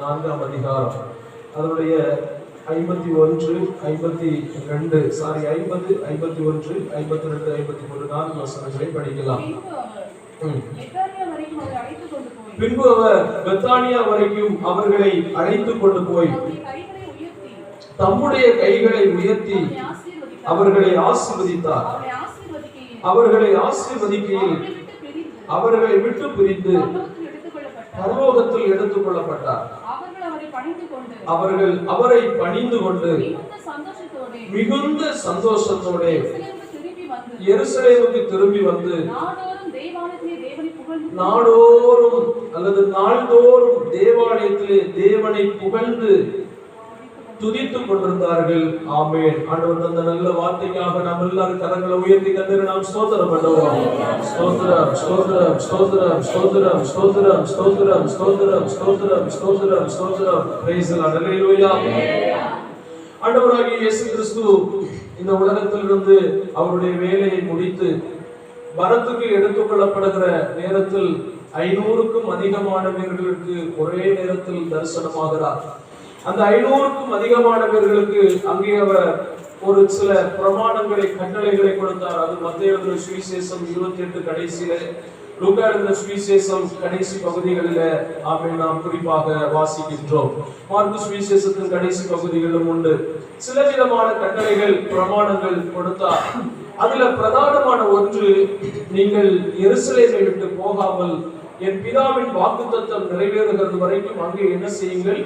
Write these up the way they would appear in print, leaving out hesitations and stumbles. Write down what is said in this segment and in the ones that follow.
4ஆம் அதிகாரம் அதனுடைய 51, 52 சாரி 50, 51, 52, 53 4 வசனங்களை படிக்கலாம். பின்பு அவர் பெத்தானியா வரைக்கும் அவர்களை அழைத்துக் கொண்டு போய் தம்முடைய கைகளை உயர்த்தி அவர்களை ஆசீர்வதித்தார். அவர்களை ஆசீர்வதிக்கையில் அவர்களை விட்டு பிரிந்து பரலோகத்தில் எடுத்துக் கொள்ளப்பட்டார். அவர்கள் அவரை பணிந்து கொண்டு மிகுந்த சந்தோஷத்தோட எருசலேமுக்கு திரும்பி வந்து நாடோறும் அல்லது நாள்தோறும் தேவாலயத்திலே தேவனை புகழ்ந்து துதித்துக் கொண்டிருந்தார்கள். ஆமென். ஆண்டவர் தந்த நல்ல வார்த்தைக்காக நாம் எல்லாரும் கரங்களை உயர்த்தி கர்த்தரை நாம் ஸ்தோத்திரம் பண்ணுவோம். ஸ்தோத்திரம் ஸ்தோத்திரம் ஸ்தோத்திரம் ஸ்தோத்திரம் ஸ்தோத்திரம் ஸ்தோத்திரம் ஸ்தோத்திரம் ஸ்தோத்திரம் ஸ்தோத்திரம் ஸ்தோத்திரம். Praise the lord. ஹல்லேலூயா. ஆண்டவராகிய இயேசு கிறிஸ்து இந்த உலகத்திலிருந்து அவருடைய வேலையை முடித்து மரத்துக்கு எடுத்துக் கொள்ளப்படுகிற நேரத்தில் 500க்கும் அதிகமானவர்களுக்கு ஒரே நேரத்தில் தரிசனமாகிறார். அந்த 500க்கும் அதிகமானவர்களுக்கு அங்கே அவர் ஒரு சில பிரமாணங்களை கட்டளைகளை கொடுத்தார். அது மத்தேயு எழுதின சுவிசேஷம் 28 கடைசியில, லூக்கா எழுதின சுவிசேஷம் கடைசி பகுதிகளில ஆமென் நாம் குறிப்பாக வாசிக்கின்றோம். மார்க்கு சுவிசேஷத்தின் கடைசி பகுதிகளிலும் உண்டு. சில விதமான கட்டளைகள் பிரமாணங்கள் கொடுத்தார். அதுல பிரதானமான ஒன்று, நீங்கள் எருசலேமை விட்டு போகாமல் என் பிதாவின் வாக்குத்தத்தம் நிறைவேறுகிறது வரைக்கும் அங்கே என்ன செய்யுங்கள்,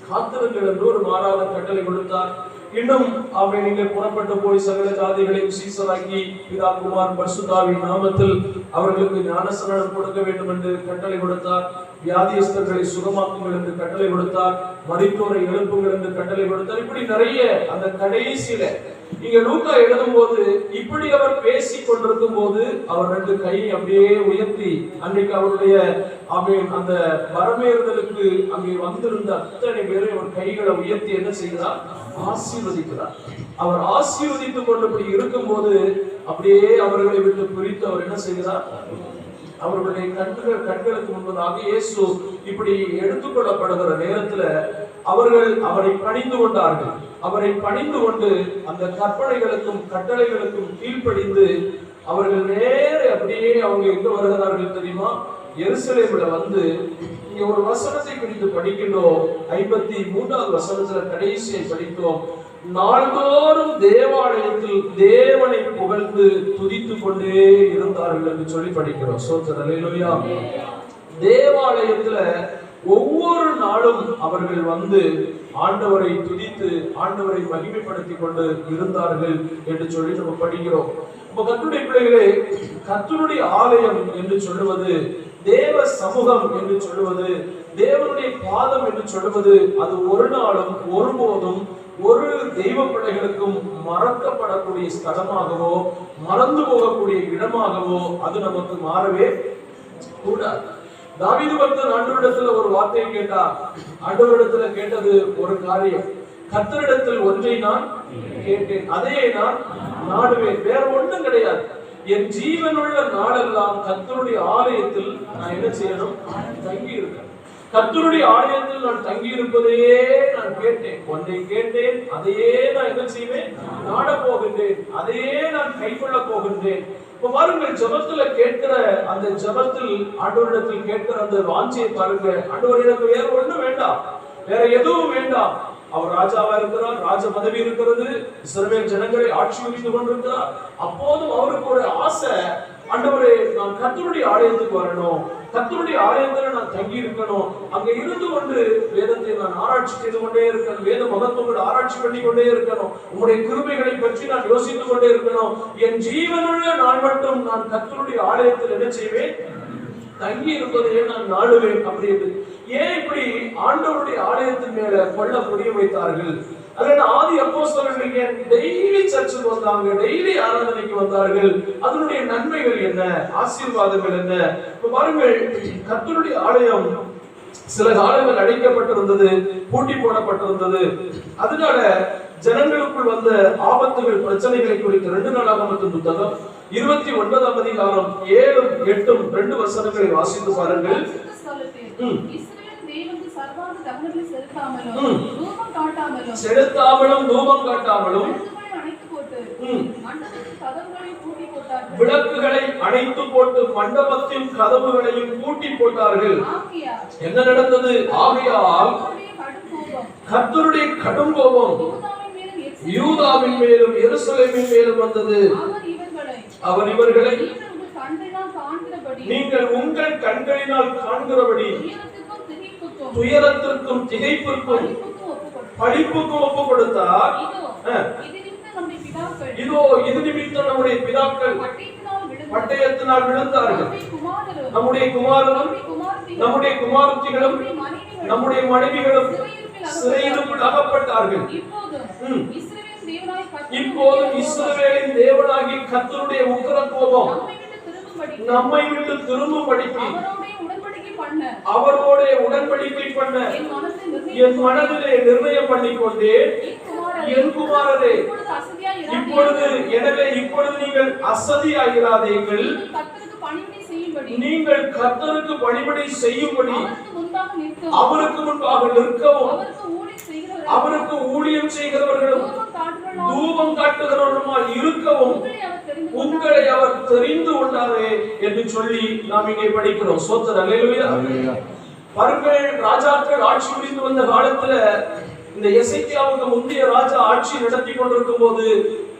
காத்திருங்கள் என்று ஒரு மாறாத கட்டளை கொடுத்தார். இன்னும் அவை நீங்கள் புறப்பட்டு போய் சகல ஜாதிகளையும் சீசராக்கி பிதா குமார் பரிசுத்தாவின் நாமத்தில் அவர்களுக்கு ஞானஸ்நானம் கொடுக்க வேண்டும் என்று கட்டளை கொடுத்தார். வியாதியஸ்தர்களை சுகமாக்குங்கள் என்று கட்டளை கொடுத்தார். மரித்தோரை எழுப்புங்கள் என்று கட்டளை கொடுத்தார். இப்படி நிறைய அந்த கடைசியில இங்க லூக்கா எழுதும் போது இப்படி அவர் பேசிக் கொண்டிருக்கும் போது அவர் 2 கையை அப்படியே உயர்த்தி அன்றைக்கு அவருடைய அந்த வரமேறுதலுக்கு அங்கே வந்திருந்த அத்தனை பேரை அவர் கைகளை உயர்த்தி என்ன செய்கிறார், ஆசீர்வதிக்கிறார். அவர் ஆசீர்வதித்துக் கொண்டு இருக்கும் போது அப்படியே அவர்களை விட்டு பிரித்து அவர் என்ன செய்கிறார், அவர்களுடைய கண்களுக்கு முன்பதாக இயேசு இப்படி எடுத்துக்கொள்ளப்படுகிற நேரத்துல அவர்கள் அவரை பணிந்து கொண்டார்கள். அவரை பணிந்து கொண்டு அந்த கற்பனைகளுக்கும் கட்டளைகளுக்கும் கீழ்ப்படிந்து அவர்கள் நேர அப்படியே அவங்க எங்க வருகிறார்கள் தெரியுமா, எருசலேமில் வந்து இங்க ஒரு வசனத்தை குறித்து படிக்கின்றோம். 53வது வசனத்துல கடைசியை படித்தோம். நாள்தோறும் தேவாலயத்தில் தேவனை புகழ்ந்து துதித்துக் கொண்டே இருந்தார்கள் என்று சொல்லி படிக்கிறோம். ஸ்தோத்திரம். அல்லேலூயா. தேவாலயத்துல ஒவ்வொரு நாளும் அவர்கள் வந்து ஆண்டவரை துதித்து ஆண்டவரை மகிமைப்படுத்திக் கொண்டு இருந்தார்கள் என்று சொல்லி நம்ம படிக்கிறோம். கர்த்தருடைய பிள்ளைகளே, கர்த்தருடைய ஆலயம் என்று சொல்லுவது, தேவ சமூகம் என்று சொல்லுவது, தேவனுடைய பாதம் என்று சொல்லுவது, அது ஒரு நாளும் ஒருபோதும் ஒரு தெய்வ பிள்ளைகளுக்கும் மறக்கப்படக்கூடிய ஸ்தலமாகவோ மறந்து போகக்கூடிய இடமாகவோ அது நமக்கு மாறவே கூடாது. தாவீது பக்தன் ஆண்டவரிடத்துல ஒரு வார்த்தையை கேட்டார். ஆண்டவரிடத்துல கேட்டது ஒரு காரியம், கர்த்தரிடத்தில் ஒன்றை நான் கேட்டேன், அதையே நான் நாடுவேன், வேற ஒன்றும் கிடையாது. என் ஜீவனுள்ள நாளெல்லாம் கர்த்தருடைய ஆலயத்தில் நான் என்ன செய்யணும், தங்கி இருக்கேன். கர்த்தருடைய ஆலயத்தில் நான் தங்கி இருப்பதையே நான் கேட்டேன், ஒன்றை கேட்டேன், அதையே நான் என்ன செய்வேன், நாட போகின்றேன், அதையே நான் கைக்கொள்ள போகின்றேன். பாருங்கள், ஜெபத்துல கேட்கிற அந்த ஜெபத்தில் ஆண்டவரிடத்தில் கேட்கிற அந்த வாஞ்சையை பாருங்க. ஆண்டவர் எனக்கு வேற ஒண்ணும் வேண்டாம், வேற எதுவும் வேண்டாம். அவர் ராஜாவா இருக்கிறார், ராஜ பதவி இருக்கிறது, இஸ்ரவேல் ஜனங்களை ஆட்சி புரிந்து கொண்டிருக்கிறார். அப்போதும் அவருக்கு ஒரு ஆசை, ஆண்டவரே நான் கர்த்தருடைய ஆலயத்துக்கு வரணும், கர்த்தருடைய ஆலயத்துல நான் தங்கி இருக்கணும், அங்க இருந்து கொண்டு வேதத்தை நான் ஆராய்ச்சி செய்து கொண்டே இருக்கணும், வேத மகத்துவங்களை ஆராய்ச்சி பண்ணி கொண்டே இருக்கணும், உங்களுடைய கிருபைகளை பற்றி நான் யோசித்துக் கொண்டே இருக்கணும். என் ஜீவனுள்ள நான் மட்டும் நான் கர்த்தருடைய ஆலயத்தில் என்ன செய்வேன், தங்கி இருப்பதையே நான் நாடுவேன் அப்படின்னு. ஏன் இப்படி ஆண்டவருடைய ஆலயத்தின் மேல கொள்ள புரிய வைத்தார்கள்? ஆதி அப்போஸ்தலர்கள் டெய்லி சர்ச்சுக்கு வந்தாங்க, டெய்லி ஆராதனைக்கு வந்தார்கள். அதனுடைய நன்மைகள் என்ன, ஆசீர்வாதங்கள் என்ன? பாருங்கள், கர்த்தருடைய ஆலயம் சில காலங்கள் அடைக்கப்பட்டிருந்தது, பூட்டி போடப்பட்டிருந்தது. அதனால ஜனங்களுக்குள் வந்த ஆபத்துகள், பிரச்சனைகளை குறித்து 2 நாளாகமத்தின் புத்தகம் 29ஆம் அதிகாரம் 7, 8, 2 வசனங்களை வாசித்து பாருங்கள். செலுத்தாமலும் தூபம் காட்டாமலும் விளக்குகளை அணைத்து போட்டு மண்டபத்தின் கதவுகளையும் பூட்டி போட்டார்கள். என்ன நடந்தது? ஆகையால் கர்த்தருடைய கடும் கோபம் யூதாவின் மேலும் எருசலேமின் மேலும் வந்தது. அவர் இவர்களை நீங்கள் உங்கள் கண்களினால் காண்கிறபடி துயரத்திற்கும் திகைப்பிற்கும் படிப்புக்கும் ஒப்பு கொடுத்தார். இதோ இது நிமித்தம் நம்முடைய பிதாக்கள் பட்டயத்தினால் விழுந்தார்கள். நம்முடைய குமாரனும் நம்முடைய குமாரத்திகளும் நம்முடைய மனைவிகளும் சிறையிருப்பில் அகப்பட்டார்கள். இப்போது இஸ்ரவேலின் தேவனாகிய கர்த்தருடைய உக்கிர கோபம் நம்மை விட்டு திரும்பும்படிக்கு அவரோட உடன்படிக்கை பண்ண என் மனதிலே நிர்ணயம் பண்ணிக்கொண்டேன். என் குமாரரே, இப்பொழுது எனவே இப்பொழுது நீங்கள் அசதியாகிறாதீர்கள். நீங்கள் கர்த்தருக்கு பணிவிடை செய்யும்படி அவருக்கு முன்பாக நிற்கவும் அவருக்கு ஊழியம் செய்கிறவர்களும் தூபம் காட்டுகிறவர்களுமாய் இருக்கவும் உங்களை அவர் தெரிந்து கொண்டாரே என்று சொல்லி நாம் இங்கே படிக்கிறோம். ஸ்தோத்திரம், அல்லேலூயா. பாருங்கள், ராஜாக்கள் ஆட்சி புரிந்து வந்த காலத்துல இந்த எசேக்கியாவுக்கு முந்தைய ராஜா ஆட்சி நடத்தி கொண்டிருக்கும் போது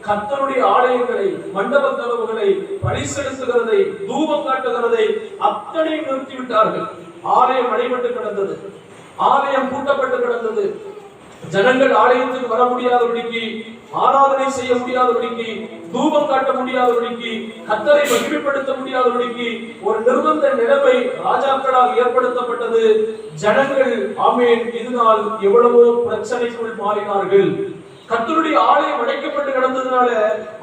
கர்த்தருடைய ஆலயங்களை, மண்டப கதவுகளை, பலி செலுத்துகிறதை, தூபம் காட்டுகிறதை அத்தனை நிறுத்திவிட்டார்கள். ஆலயம் அடைபட்டு கிடந்தது, ஆலயம் பூட்டப்பட்டு கிடந்தது. ஜனங்கள் ஆலயத்துக்கு வர முடியாதபடிக்கு, ஆராதனை செய்ய முடியாதபடிக்கு, தூபம் காட்ட முடியாதபடிக்கு, கர்த்தரை மகிமைப்படுத்த முடியாதபடிக்கு ஒரு நிர்பந்த நிலைமை ராஜாக்களால் ஏற்படுத்தப்பட்டது. ஜனங்கள் ஆமென் இதனால் எவ்வளவோ பிரச்சனைக்குள் மாறினார்கள். கர்த்தருடைய ஆலயம் அடைக்கப்பட்டு கிடந்ததுனால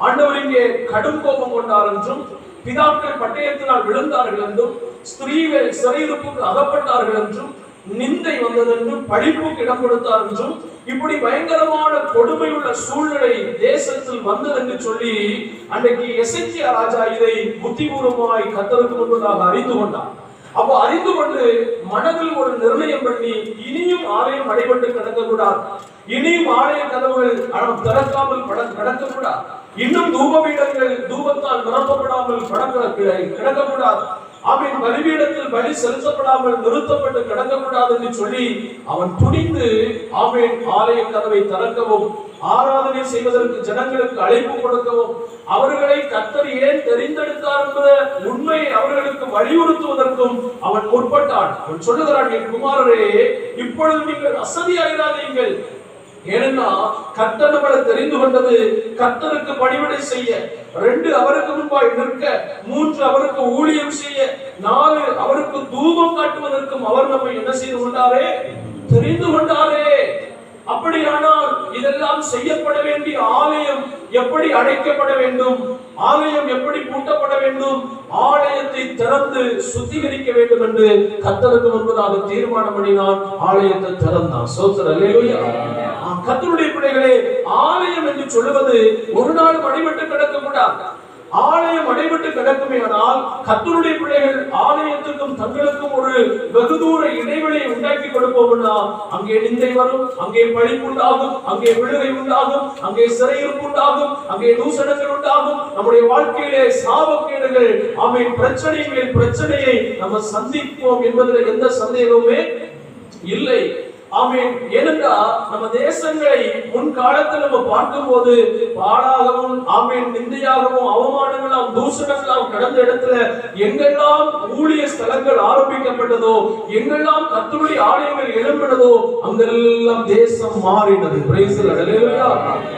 ஆண்டவர் இங்கே கடும் கோபம் கொண்டார் என்றும், பிதாக்கள் பட்டயத்தினால் விழுந்தார்கள் என்றும், ஸ்திரீகள் சிறையிருப்புக்கு அகப்பட்டார்கள் என்றும், நிந்தை வந்ததென்றும், படிப்புக்கு இடம் கொடுத்தார் என்றும், இப்படி பயங்கரமான கொடுமை உள்ள சூழ்நிலை தேசத்தில் வந்தது என்று சொல்லி அன்றைக்கு எசேக்கியா ராஜா இதை புத்திபூர்வமாய் கர்த்தருக்கு முன்பதாக அறிந்து கொண்டார். அப்போ அறிந்து கொண்டு மனதில் ஒரு நிர்ணயம் பண்ணி இனியும் ஆலயம் அடைபட்டு கிடக்கக்கூடாது, இனியும் ஆலய கதவுகள் திறக்காமல் கிடக்கக்கூடாது, இன்னும் தூபபீடங்கள் தூபத்தால் நிரப்பப்படாமல் கிடக்கக்கூடாது, அவன் பலிபீடத்தில் பலி செலுத்தப்படாமல் நிறுத்தப்பட்டு கிடக்கக்கூடாது என்று சொல்லி அவன் துணிந்து அவன் ஆலய கதவை திறக்கவும், ஆராதனை செய்வதற்கு ஜனங்களுக்கு அழைப்பு கொடுக்கவும், அவர்களை கர்த்தர் ஏன் தெரிந்தெடுத்தார் என்ற உண்மையை அவர்களுக்கு வலியுறுத்துவதற்கும் அவன் முற்பட்டான். அவன் சொல்லுகிறான், என் குமாரரே, இப்பொழுது நீங்கள் அசதியாகிறாதீர்கள். ஏன்னா கர்த்தர் நம்மளை தெரிந்து கொண்டது கர்த்தருக்கு பணிவிடை செய்ய, 2 அவருக்கு முன்பாய் நிற்க, 3 அவருக்கு ஊழியம் செய்ய, 4 அவருக்கு தூபம் காட்டுவதற்கும் அவர் நம்மை என்ன செய்து கொண்டாரே? தெரிந்து கொண்டாரே. அப்படியானால் இதெல்லாம் செய்யப்பட வேண்டிய ஆலயம் எப்படி அடைக்கப்பட வேண்டும், ஆலயம் எப்படி பூட்டப்பட வேண்டும், ஆலயத்தை திறந்து சுத்திகரிக்க வேண்டும் என்று கர்த்தருக்கு முன்பதாக தீர்மானம் பண்ணினான். ஆலயத்தை திறந்தான். ஸ்தோத்திரம், அல்லேலூயா. கர்த்தருடைய பிள்ளைகளே, ஆலயம் என்று சொல்லுவது ஒரு நாள் அடைபட்டு கிடக்கக்கூடாது. ஆலயம் அடைபட்டு கிடக்குமேயானால் கர்த்தருடைய பிள்ளைகள் ஆலயத்துக்கும் தங்களுக்கும் ஒரு வெகு தூர இடைவெளியை உண்டாக்கி கொடுப்போம்னா அங்கே நிந்தை வரும், அங்கே பழிப்பு உண்டாகும், அங்கே விடுதலை உண்டாகும், அங்கே சிறையிருப்பு உண்டாகும், அங்கே தூஷணங்கள் உண்டாகும். நம்முடைய வாழ்க்கையிலே சாபக்கேடுகள், ஆமென், பிரச்சனைகளில் பிரச்சனையை நம்ம சந்திப்போம் என்பதில் எந்த சந்தேகமுமே இல்லை. ஆமென். ஏனென்றால் நம்ம தேசங்களை முன்காலத்தில் நம்ம பார்க்கும் போது பாழாகவும், ஆமென், நிந்தையாகவும், அவமானங்களாம், தூஷணங்களாம் கடந்த இடத்துல எங்கெல்லாம் ஊழிய ஸ்தலங்கள் ஆரம்பிக்கப்பட்டதோ, எங்கெல்லாம் கர்த்தருடைய ஆலயங்கள் எழும்பினதோ அங்கெல்லாம் தேசம் மாறினது. பிரைஸ் தி லார்ட், அல்லேலூயா.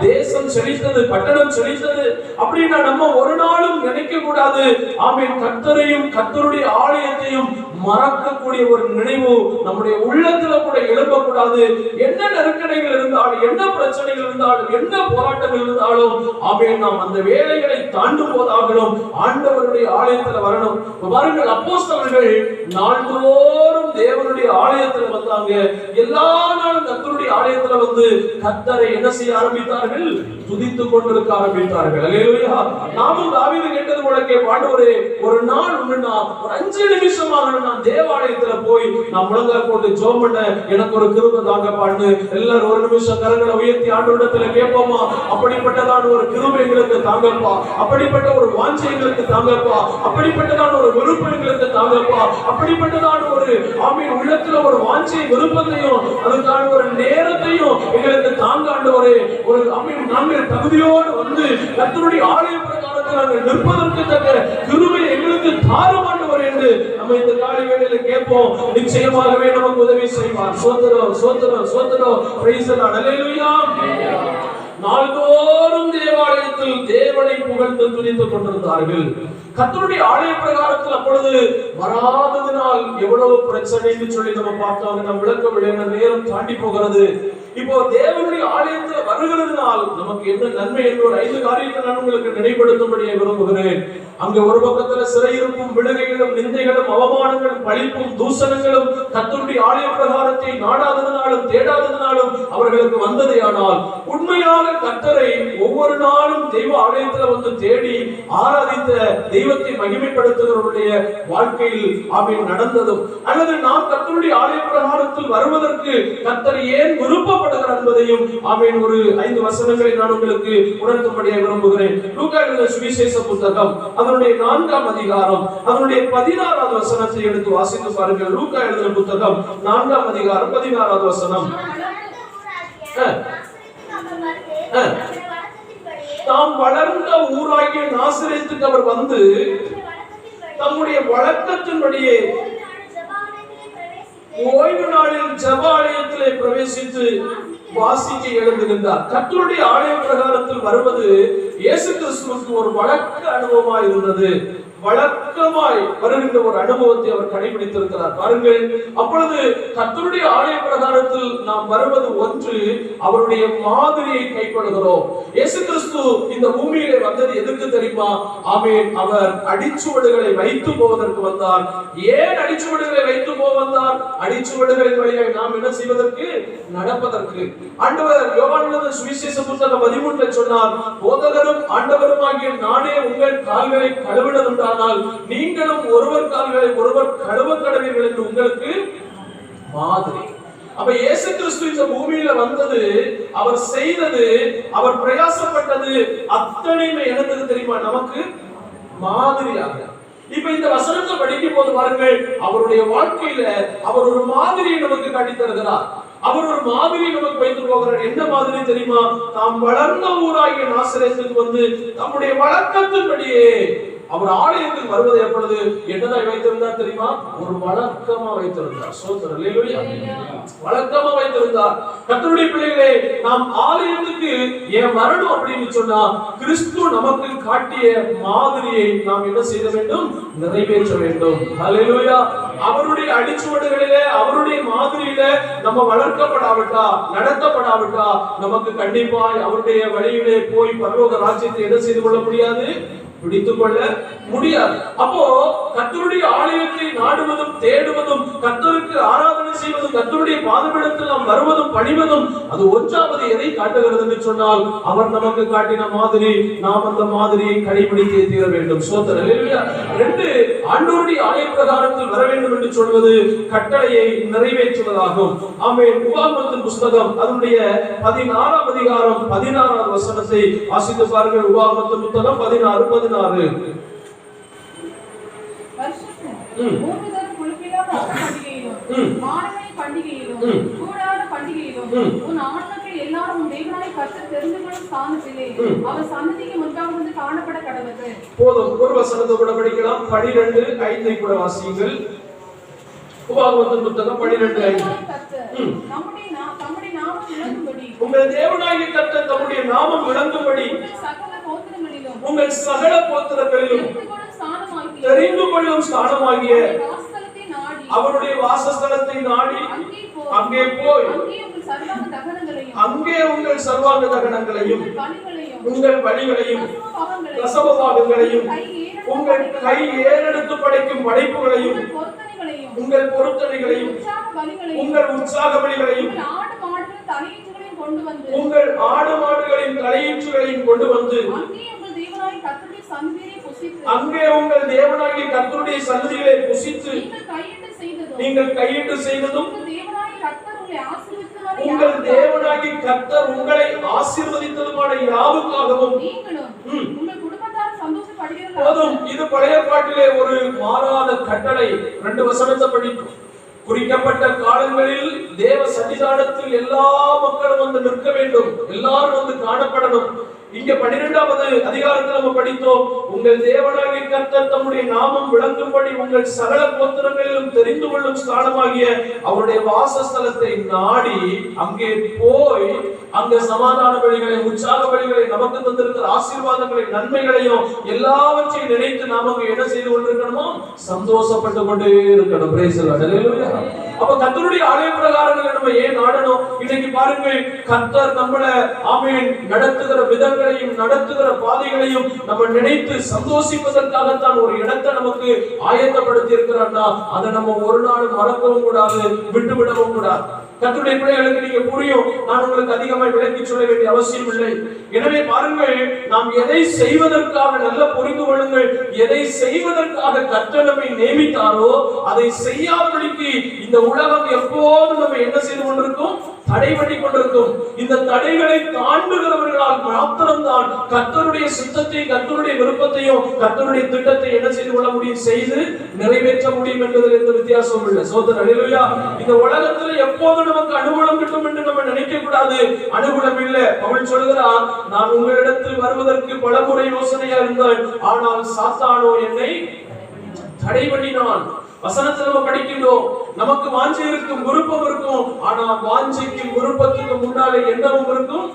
தேசம் செழித்தது, பட்டணம் செழித்தது. அப்படின்னா நம்ம ஒரு நாளும் நினைக்க கூடாது, ஆமென், கர்த்தரையும் கர்த்தருடைய ஆலயத்தையும் மறக்கக்கூடிய ஒரு நினைவு நம்முடைய உள்ளத்துல கூட எழுப்பக்கூடாது. என்ன நெருக்கடிகள் இருந்தாலும், என்ன பிரச்சனைகள் இருந்தாலும், என்ன போராட்டங்கள் இருந்தாலும், ஆமென், நாம் அந்த வேலைகளை தாண்டும் போதாகணும், ஆண்டவருடைய ஆலயத்துல வரணும். பாருங்கள், அப்போஸ்தலர்கள் நாள்தோறும் தேவனுடைய ஆலயத்துல வந்தாங்க. எல்லா நாளும் கர்த்தருடைய ஆலயத்துல வந்து கர்த்தரை என்ன செய்ய ஆரம்பித்தார்கள்? துதித்துக் கொண்டிருக்க ஆரம்பித்தார்கள். அல்லேலூயா. நாமும் தாவீது கேட்டது போல ஆண்டவரே, ஒரு நாள் ஒண்ணுனா ஒரு 5 நிமிஷமாக நான் தேவாலயத்துல போய் நான் முழங்கால் போட்டு ஜெபம் பண்ண எனக்கு ஒரு கிருபை தாங்க பாண்டு. எல்லாரும் ஒரு நிமிஷம் கரங்களை உயர்த்தி ஆண்டவரிடத்துல கேட்போமா? அப்படிப்பட்டதான ஒரு கிருபை எங்களுக்கு தாங்கப்பா, அப்படிப்பட்ட ஒரு வாஞ்சை எங்களுக்கு தாங்கப்பா, அப்படிப்பட்டதான ஒரு விருப்பம் எங்களுக்கு தாங்கப்பா, அப்படிப்பட்டதான ஒரு ஆமீன் உள்ளத்துல ஒரு வாஞ்சை விருப்பத்தையும் அதுக்கான ஒரு நேரத்தையும் எங்களுக்கு தாங்க ஆண்டவரே. ஒரு ஆமீன் நாங்கள் தகுதியோடு வந்து கர்த்தருடைய ஆலய பிரகாரத்தில் நாங்கள் நிற்பதற்கு தக்க கிருபை எங்களுக்கு தாரும் ஆண்டவரே என்று நம்ம இந்த காலை வேளையில கேட்போம். நிச்சயமாகவே நமக்கு உதவி செய்வார். ஸ்தோத்திரம் ஸ்தோத்திரம் ஸ்தோத்திரம். Praise the lord. அல்லேலூயா. நாள்தோறும் தேவாலயத்தில் தேவனை புகழ்ந்து துதித்துக் கொண்டிருந்தார்கள். கர்த்தருடைய ஆலய பிரகாரத்தில் அப்பொழுது வராததினால் எவ்வளவு பிரச்சனை என்று சொல்லி நம்ம பார்த்தாங்க. நம்ம விளக்க விளையாட நேரம் தாண்டி போகிறது. இப்போ தேவனுடைய ஆலயத்தில் வருகிறதுனால் நமக்கு என்ன நன்மை என்று ஒரு 5 காரியத்தை நான் உங்களுக்கு நினைவுபடுத்தும்படியே விரும்புகிறேன். அங்க ஒரு பக்கத்துல சிறையிருப்பும் விடுகைகளும் நிந்தைகளும் அவமானங்களும் பழிப்பும் தூசணங்களும் கர்த்தருடைய ஆலய பிரகாரத்தை நாடாததினாலும் தேடாததினாலும் அவர்களுக்கு வந்ததே. ஆனால் உண்மையாக கர்த்தரை ஒவ்வொரு நாளும் தெய்வ ஆலயத்துல வந்து தேடி ஆராதித்த தெய்வத்தை மகிமைப்படுத்துகிறவருடைய வாழ்க்கையில் ஆமீன் நடந்ததும், அல்லது நாம் கர்த்தருடைய ஆலய பிரகாரத்தில் வருவதற்கு கர்த்தர் ஏன் விருப்பப்படுகிறார் என்பதையும் ஆமீன் ஒரு 5 வசனங்களை நான் உங்களுக்கு உணர்த்தும்படியாக விரும்புகிறேன். லூக்கா எழுதின சுவிசேஷ புத்தகம் அதனுடைய 4ஆம் அதிகாரம் அதனுடைய 16வது வசனத்தை எடுத்து வாசித்து பாருங்கள். லூக்கா எழுதின புத்தகம் 4ஆம் அதிகாரம் 16வது வசனம். தாம் வளர்ந்த ஊராகிய நாசரேத்துக்கு அவர் வந்து தம்முடைய வழக்கத்தின்படியே ஓய்வு நாளில் ஜெப ஆலயத்திலே பிரவேசித்து வாசிக்க எழுந்துகின்றார். கர்த்தருடைய ஆலய பிரகாரத்தில் வருவது இயேசு கிறிஸ்துவுக்கு ஒரு வழக்க அனுபவமாய் இருந்தது. வழக்கமாய் வருகின்ற ஒரு அனுபவத்தை அவர் கடைபிடித்திருக்கிறார். பாருங்கள், அப்பொழுது கர்த்தருடைய ஆலய பிரகாரத்தில் நாம் வருவது ஒன்று, அவருடைய மாதிரியை கைக்கொள்கிறோம். இயேசு கிறிஸ்து இந்த பூமியிலே வந்தது எதுக்கு தெரியுமா? ஆமென். அவர் அடிச்சுவடுகளை வைத்து போவதற்கு வந்தார். ஏன் அடிச்சுவடுகளை வைத்து போக வந்தார்? அடிச்சுவடுகளின் வழியாக நாம் என்ன செய்வதற்கு? நடப்பதற்கு. ஆண்டவர் யோவான் எழுதின சுவிசேஷ புத்தகம் 13 சொன்னார், போதகரும் ஆண்டவருமாகிய நானே உங்கள் கால்களை கழுவினதுண்டா, ஆனால் நீங்களும் ஒருவர் கால்களை ஒருவர் கழுவ கடவீர்கள் என்று உங்களுக்கு மாதிரி. அப்ப இயேசு கிறிஸ்து இந்த பூமியில வந்தது, அவர் செய்தது, அவர் பிரயாசப்பட்டது அத்தனையுமே எனக்கு தெரியுமா? நமக்கு மாதிரியாக. இப்ப இந்த வசனத்தை படிக்கும் போது பாருங்கள், அவருடைய வாழ்க்கையில அவர் ஒரு மாதிரியை நமக்கு காட்டி தருகிறார். அவர் ஒரு மாதிரி நமக்கு வைத்து போகிறார். என்ன மாதிரி தெரியுமா? தாம் வளர்ந்த ஊராகிய நாசரேத்துக்கு வந்து தம்முடைய வழக்கத்தின்படியே அவர் ஆலயத்துக்கு வருவது எப்பொழுது என்னதான் வைத்திருந்தார் தெரியுமா? ஒரு வழக்கமா வைத்திருந்தார். ஸ்தோத்திரம். அல்லேலூயா. வழக்கமா வைத்திருந்தார். கர்த்தருடைய பிள்ளைகளே, நாம் ஆலயத்துக்கு ஏன் வரணும் அப்படின்னு சொன்னா, கிறிஸ்து நமக்கு காட்டிய மாதிரியை நாம் என்ன செய்ய வேண்டும்? நிறைவேற்ற வேண்டும். அல்லேலூயா. அவருடைய அடிச்சுவடுகளிலே அவருடைய மாதிரியில நம்ம வளர்க்கப்படாவிட்டா, நடத்தப்படாவிட்டா, நமக்கு கண்டிப்பாய் அவருடைய வழியிலே போய் பரலோக ராஜ்யத்தை என்ன செய்து கொள்ள முடியாது? பிடித்துக் கொள்ள முடியாது. அப்போ கர்த்தருடைய ஆலயத்தை நாடுவதும் தேடுவதும் கர்த்தருக்கு ஆராதனை செய்வதும் கர்த்தருடைய பாதபீடத்தில் நாம் வருவதும் பணிவதும் அது ஒன்றாவது எதை காட்டுகிறது என்று சொன்னால், அவர் நமக்கு காட்டின மாதிரி நாம் அந்த மாதிரியை கடைபிடித்தே தீர வேண்டும். ஸ்தோத்திரம். அல்லேலூயா. 2, ஆண்டவருடைய ஆலய பிரகாரத்தில் வர வேண்டும் என்று சொல்வது கட்டளையை நிறைவேற்றுவதாகும். ஆமென். உபாகமத்தின் புத்தகம் அதனுடைய 16ஆம் அதிகாரம் 16வது வசனத்தை வாசித்து பாருங்கள். உபாகமத்தின் புத்தகம் 16:16. போதும், ஒரு வசனத்தை கூட படிக்கலாம். 12:5 கூட வாசியுங்கள். உபாகமத்தின் புத்தகம் 12:5. உங்கள் தேவனாகிய கர்த்தர் தம்முடைய நாமம் விளங்கும்படி உங்கள் சகல கோத்திரங்களிலும் தெரிந்து கொள்ளும் ஸ்தானமாகிய அவருடைய வாசஸ்தலத்தை நாடி அங்கே போய் அங்கே உங்கள் சர்வாங்க தகனங்களையும் உங்கள் பலிகளையும் தசம பாகங்களையும் உங்கள் கை ஏறெடுத்து படைக்கும் படைப்புகளையும் உங்கள் பொருத்தனைகளையும் உங்கள் உற்சாக பலிகளையும் ஆடு மாடுகளின் தலையீற்றுகளையும் கொண்டு வந்து அங்கே உங்கள் தேவனாகிய கர்த்தருடைய சந்நிதியிலே புசித்து நீங்கள் கையிட்டு செய்ததும் உங்கள் தேவனாகிய கர்த்தர் உங்களை ஆசீர்வதித்ததுமான யாவுக்காகவும் போதும். இது பழைய பாட்டிலே ஒரு மாறாத கட்டளை. 2 வசனத்தை படிக்கும். குறிக்கப்பட்ட காலங்களில் தேவ சன்னிதானத்தில் எல்லா மக்களும் வந்து நிற்க வேண்டும், எல்லாரும் வந்து காணப்படணும். இங்க 12வது அதிகாரத்தில் நம்ம படித்தோம், உங்கள் தேவனாகிய கர்த்தர் தம்முடைய நாமம் விளங்கும்படி உங்கள் சகல கோத்திரங்களிலும் தெரிந்து கொள்ளும் ஸ்தானமாகிய அவருடைய வாசஸ்தலத்தை நாடி அங்கே போய் அங்க சமாதான வழிகளை, உற்சாக வழிகளை, நமக்கு தந்திருக்கிற ஆசீர்வாதங்களை, நன்மைகளையும் எல்லாவற்றையும் நினைத்து நாம அங்க என்ன செய்து கொண்டிருக்கணுமோ சந்தோஷப்பட்டு கொண்டே இருக்கணும். Praise the lord. ஹல்லேலூயா. அப்ப கர்த்தருடைய ஆலய பிரகாரங்களை நம்ம ஏன் நாடணும்? இன்னைக்கு பாருங்க, கர்த்தர் நம்மள ஆமென் நடத்துகிற விதங்களையும் நடத்துகிற பாதைகளையும் நம்ம நினைத்து சந்தோஷிப்பதற்காகத்தான் ஒரு இடத்தை நமக்கு ஆயத்தப்படுத்தி இருக்கிறார்னா அதை நம்ம ஒரு நாள் மறக்கவும் கூடாது, விட்டுவிடவும் கூடாது. கர்த்தருடைய பிள்ளைகளுக்கு நீங்க புரியும், நான் உங்களுக்கு அதிகமாக விளக்கி சொல்ல வேண்டிய அவசியம் இல்லை. எனவே பாருங்கள், நாம் எதை செய்வதற்காக நல்ல புரிந்து கொள்ளுங்கள், எதை செய்வதற்காக கர்த்தர் நம்மை நியமித்தாரோ அதை செய்யாதபடிக்கு இந்த உலகம் எப்போதும் நம்ம என்ன செய்து கொண்டிருக்கும்? தடை பண்ணி கொண்டிருக்கும். இந்த தடைகளை தாண்டுகிறவர்களால் மாத்திரம்தான் கர்த்தருடைய சித்தத்தையும் கர்த்தருடைய விருப்பத்தையும் கர்த்தருடைய திட்டத்தை என்ன செய்து கொள்ள முடியும், செய்து நிறைவேற்ற முடியும் என்பதில் எந்த வித்தியாசமும் இல்லை. சோதரர் ஹல்லேலூயா. இந்த உலகத்துல எப்போதும் நமக்கு அனுகூலம் கிட்டும் என்று நம்ம நினைக்க கூடாது. அனுகூலம் இல்லை. பவுல் சொல்கிறார், நான் உங்களிடத்தில் வருவதற்கு பலமுறை யோசனையா இருந்தால், ஆனால் சாத்தானோ என்னை தடை பண்ணினான். வசனத்துல நம்ம படிக்கின்றோம், நமக்கு வாஞ்சை இருக்கும், விருப்பம் இருக்கும். ஆனா வாஞ்சைக்கும் விருப்பத்துக்கு முன்னாலே என்னவும் இருக்கும்,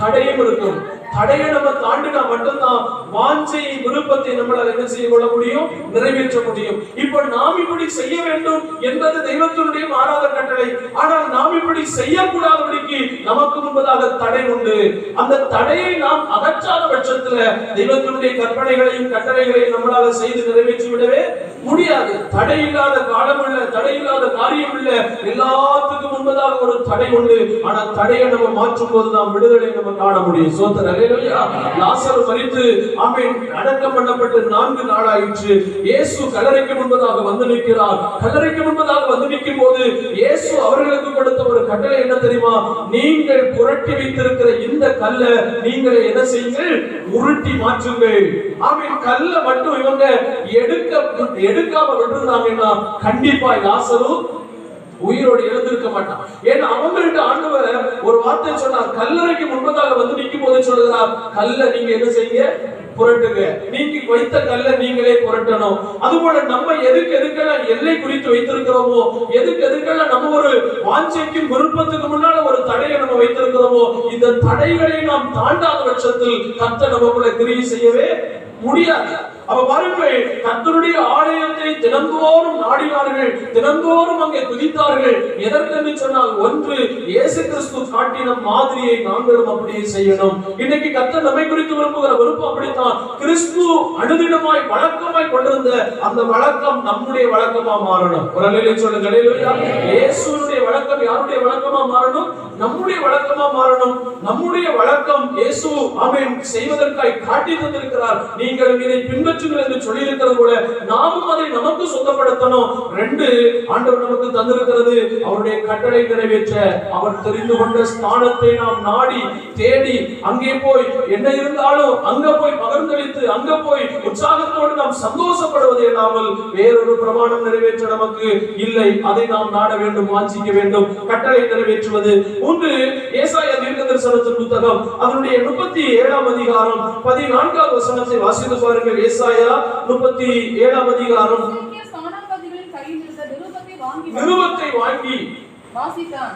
தடையும் இருக்கும். தடையை நம்ம தாண்டினா மட்டும்தான் வாஞ்சை விருப்பத்தை நம்மளால் என்ன செய்ய கொள்ள முடியும், நிறைவேற்ற முடியும். இப்ப நாம் இப்படி செய்ய வேண்டும் என்பது தெய்வத்தினுடைய மாறாத கட்டளை. ஆனால் நாம் இப்படி செய்யக்கூடாதபடிக்கு நமக்கு முன்பதாக தடை உண்டு. அந்த தடையை நாம் அகற்றாத பட்சத்துல தெய்வத்தினுடைய கற்பனைகளையும் கட்டளைகளையும் நம்மளால செய்து நிறைவேற்றி விடவே முடியாது. தடை இல்லாத காலம் இல்ல, தடை இல்லாத காரியம் இல்ல. எல்லாத்துக்கும் முன்பதாக ஒரு தடை உண்டு. ஆனா தடையை நம்ம மாற்றும் போதுதான் விடுதலை நம்ம காண முடியும். சோதரர் ஹல்லேலூயா. லாசரு மரித்து ஆமென் அடக்கம் பண்ணப்பட்டு 4 நாள் ஆயிற்று. இயேசு கல்லறைக்கு முன்பதாக வந்து நிற்கிறார். கல்லறைக்கு முன்பதாக வந்து நிற்கும் போது இயேசு அவர்களுக்கு கொடுத்த ஒரு கட்டளை என்ன தெரியுமா? நீங்கள் புரட்டி வைத்திருக்கிற இந்த கல்லை நீங்கள் என்ன செய்யுங்கள், உருட்டி மாற்றுங்கள். ஆமென். கல்லை மட்டும் இவங்க எடுக்காம விட்டுருந்தாங்கன்னா கண்டிப்பா லாசரு உயிரோடு எழுந்திருக்க மாட்டான். ஏன்னா அவங்கள்ட்ட ஆண்டவர் ஒரு வார்த்தை சொன்னார். கல்லறைக்கு முன்பதாக வந்து நிற்கும் போது சொல்லுகிறார், கல்லை நீங்க என்ன செய்யுங்க, புரட்டுங்க. நீங்க வைத்த கல்லை நீங்களே புரட்டணும். அதுபோல நம்ம எதுக்கெல்லாம் எல்லை குறித்து வைத்திருக்கிறோமோ, எதுக்கெல்லாம் நம்ம ஒரு வாஞ்சைக்கும் விருப்பத்துக்கு முன்னால ஒரு தடையை நம்ம வைத்திருக்கிறோமோ, இந்த தடைகளை நாம் தாண்டாத பட்சத்தில் கர்த்தர் நமக்குள்ள கிரியை செய்யவே முடியாது. அப்ப பாருங்கள், கர்த்தருடைய ஆலயத்தை தினந்தோறும் நாடினார்கள், தினந்தோறும் அங்கே துதித்தார்கள். எதற்கென்று சொன்னால், ஒன்று இயேசு கிறிஸ்து காட்டின மாதிரியை நாங்களும் அப்படியே செய்யணும். இன்னைக்கு கர்த்தர் நம்மை குறித்து விரும்புகிற விருப்பம் அப்படித்தான். கிறிஸ்து அனுதினமாய் வழக்கமாய் கொண்டிருந்த அந்த வழக்கம் நம்முடைய வழக்கமா மாறணும். ஒரு அல்லேலூயா சொல்லுங்க. அல்லேலூயா. இயேசுவுடைய வழக்கம் யாருடைய வழக்கமா மாறணும்? நம்முடைய வழக்கமா மாறணும். நம்முடைய வழக்கம் இயேசு ஆமென் செய்வதற்காய் காட்டி தந்திருக்கிறார். நீங்கள் இதை பின்பற்றுங்கள் என்று சொல்லி இருக்கிறது போல நாமும் அதை நமக்கு சொந்தப்படுத்தணும். 2, ஆண்டவர் நமக்கு தந்திருக்கிறது அவருடைய கட்டளை நிறைவேற்ற அவர் தெரிந்து கொண்ட ஸ்தானத்தை நாம் நாடி தேடி அங்கே போய் என்ன இருந்தாலும் அங்க போய் பகிர்ந்தளித்து அங்க போய் உற்சாகத்தோடு நாம் சந்தோஷப்படுவது இல்லாமல் வேறொரு பிரமாணம் நிறைவேற்ற நமக்கு இல்லை. அதை நாம் நாட வேண்டும், வாஞ்சிக்க வேண்டும். கட்டளை நிறைவேற்றுவது 3. ஏசாயா தீர்க்கதரிசனத்தின் புத்தகம் அதனுடைய 37ஆம் அதிகாரம் 14வது வசனத்தை வாசித்து பாருங்கள். ஏசாயா 37ஆம் அதிகாரம் நிருபத்தை வாங்கி வாசித்தான்.